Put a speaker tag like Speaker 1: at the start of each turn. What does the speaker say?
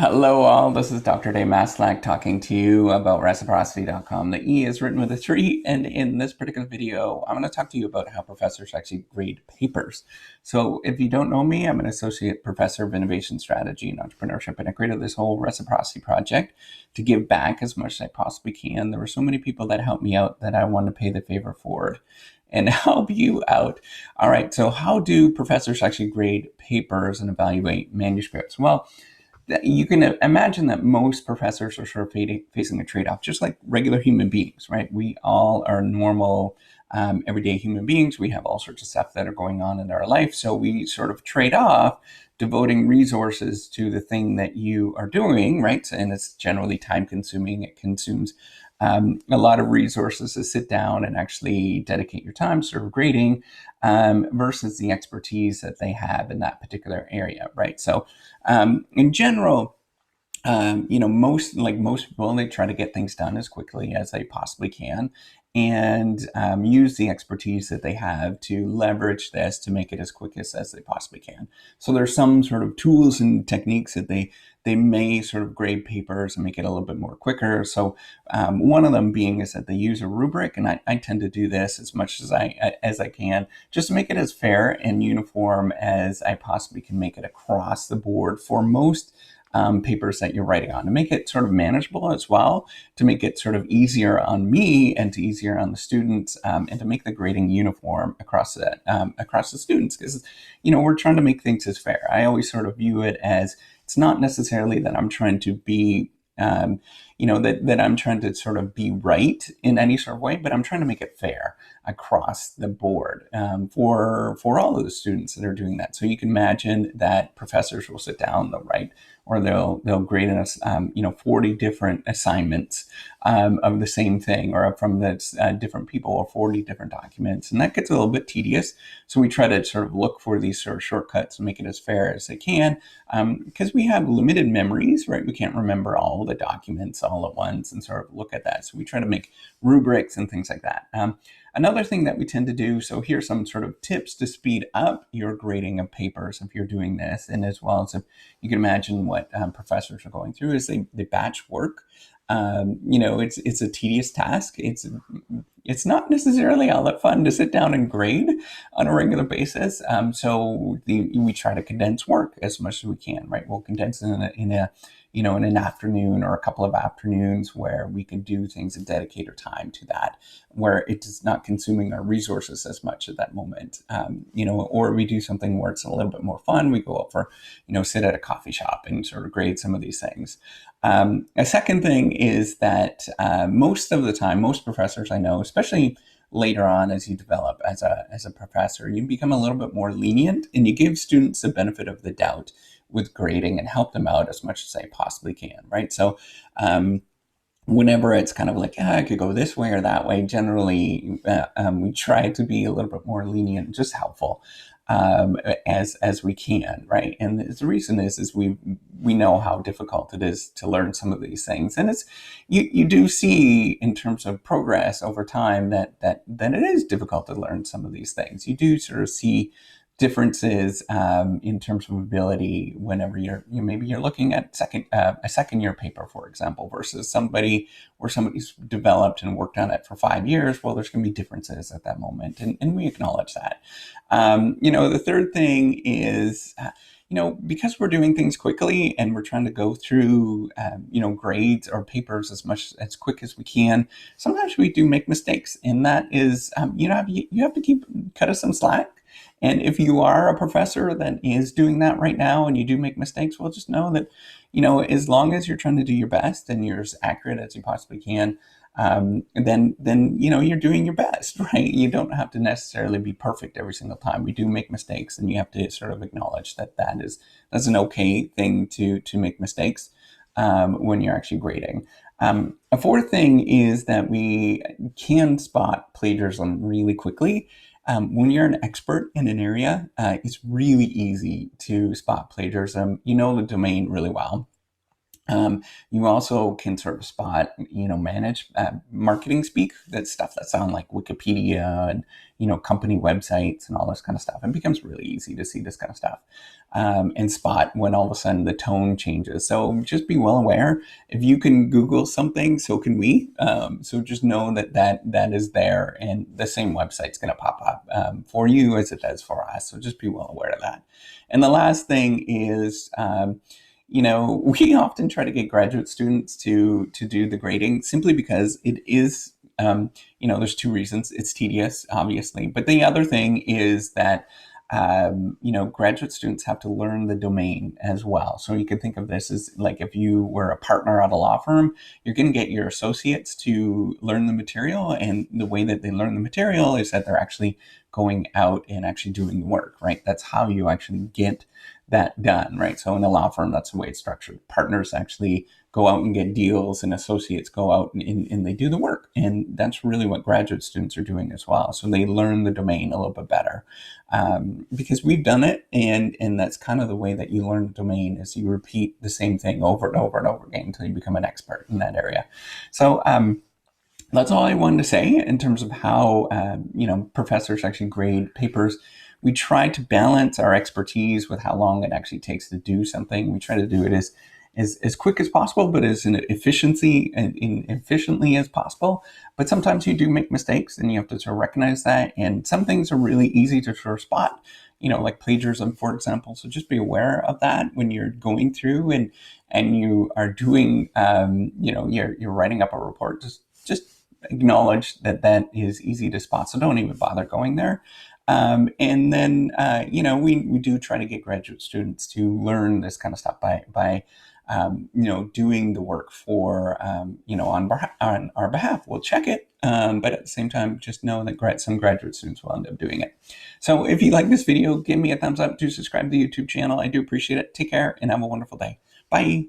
Speaker 1: Hello all, this is Dr. Dave Maslach talking to you about reciprocity.com. The E is written with a 3, and in this particular video, I'm going to talk to you about how professors actually grade papers. So if you don't know me, I'm an associate professor of innovation strategy and entrepreneurship, and I created this whole reciprocity project to give back as much as I possibly can. There were so many people that helped me out that I wanted to pay the favor forward and help you out. All right, so how do professors actually grade papers and evaluate manuscripts? Well, you can imagine that most professors are sort of facing a trade-off, just like regular human beings, right? We all are normal, everyday human beings. We have all sorts of stuff that are going on in our life. So we sort of trade off devoting resources to the thing that you are doing, right? And it's generally time consuming. It consumes a lot of resources to sit down and actually dedicate your time sort of grading versus the expertise that they have in that particular area, right? So in general, most people, they try to get things done as quickly as they possibly can and use the expertise that they have to leverage this to make it as quick as they possibly can. So there's some sort of tools and techniques that they may sort of grade papers and make it a little bit more quicker. So one of them being is that they use a rubric, and I tend to do this as much as I can, just to make it as fair and uniform as I possibly can make it across the board for most papers that you're writing on, to make it sort of manageable as well, to make it sort of easier on me and to easier on the students, and to make the grading uniform across the students, because we're trying to make things as fair. I always sort of view it as, it's not necessarily that I'm trying to be that I'm trying to sort of be right in any sort of way, but I'm trying to make it fair across the board for all of the students that are doing that. So you can imagine that professors will sit down, they'll write, or they'll grade us 40 different assignments of the same thing, or from the different people, or 40 different documents, and that gets a little bit tedious. So we try to sort of look for these sort of shortcuts and make it as fair as they can, because we have limited memories, right? We can't remember all the documents all at once and sort of look at that. So we try to make rubrics and things like that. Another thing that we tend to do, so here's some sort of tips to speed up your grading of papers if you're doing this, and as well as if you can imagine what professors are going through, is they batch work. It's a tedious task. It's not necessarily all that fun to sit down and grade on a regular basis. So we try to condense work as much as we can, right? We'll condense it in an afternoon or a couple of afternoons where we can do things and dedicate our time to that, where it is not consuming our resources as much at that moment. Or we do something where it's a little bit more fun. We go out for, sit at a coffee shop and sort of grade some of these things. A second thing is that most of the time, most professors I know, especially later on as you develop as a professor, you become a little bit more lenient and you give students the benefit of the doubt with grading and help them out as much as I possibly can, right? So whenever it's kind of like, I could go this way or that way, generally we try to be a little bit more lenient and just helpful as we can, right? And the reason is we know how difficult it is to learn some of these things, and it's you do see in terms of progress over time that it is difficult to learn some of these things. You do sort of see differences in terms of ability whenever maybe you're looking at a second year paper, for example, versus somebody's developed and worked on it for 5 years. Well, there's going to be differences at that moment, and we acknowledge that. The third thing is, because we're doing things quickly and we're trying to go through, grades or papers as quick as we can, sometimes we do make mistakes, and that is, you have to cut us some slack. And if you are a professor that is doing that right now and you do make mistakes, well, just know that, as long as you're trying to do your best and you're as accurate as you possibly can, then you're doing your best, right? You don't have to necessarily be perfect every single time. We do make mistakes, and you have to sort of acknowledge that's an okay thing to make mistakes when you're actually grading. A fourth thing is that we can spot plagiarism really quickly. When you're an expert in an area, it's really easy to spot plagiarism. You know the domain really well. You also can sort of spot, manage marketing speak. That's stuff that's on like Wikipedia and, company websites and all this kind of stuff. It becomes really easy to see this kind of stuff and spot when all of a sudden the tone changes. So just be well aware. If you can Google something, so can we. So just know that is there, and the same website's going to pop up for you as it does for us. So just be well aware of that. And the last thing is, we often try to get graduate students to do the grading simply because it is, there's two reasons. It's tedious, obviously, but the other thing is that, graduate students have to learn the domain as well. So you could think of this as like if you were a partner at a law firm, you're going to get your associates to learn the material, and the way that they learn the material is that they're actually going out and actually doing the work, right? That's how you actually get that done, right? So in a law firm, that's the way it's structured. Partners actually go out and get deals, and associates go out and they do the work. And that's really what graduate students are doing as well. So they learn the domain a little bit better because we've done it. And that's kind of the way that you learn the domain, is you repeat the same thing over and over and over again until you become an expert in that area. So that's all I wanted to say in terms of how, professors actually grade papers. We try to balance our expertise with how long it actually takes to do something. We try to do it as quick as possible, but as efficiently as possible. But sometimes you do make mistakes, and you have to sort of recognize that. And some things are really easy to sort of spot, like plagiarism, for example. So just be aware of that when you're going through and you are doing, you're writing up a report. Just acknowledge that is easy to spot. So don't even bother going there. And then, we do try to get graduate students to learn this kind of stuff by doing the work for, on our behalf. We'll check it, but at the same time, just know that some graduate students will end up doing it. So if you like this video, give me a thumbs up, do subscribe to the YouTube channel. I do appreciate it. Take care and have a wonderful day. Bye.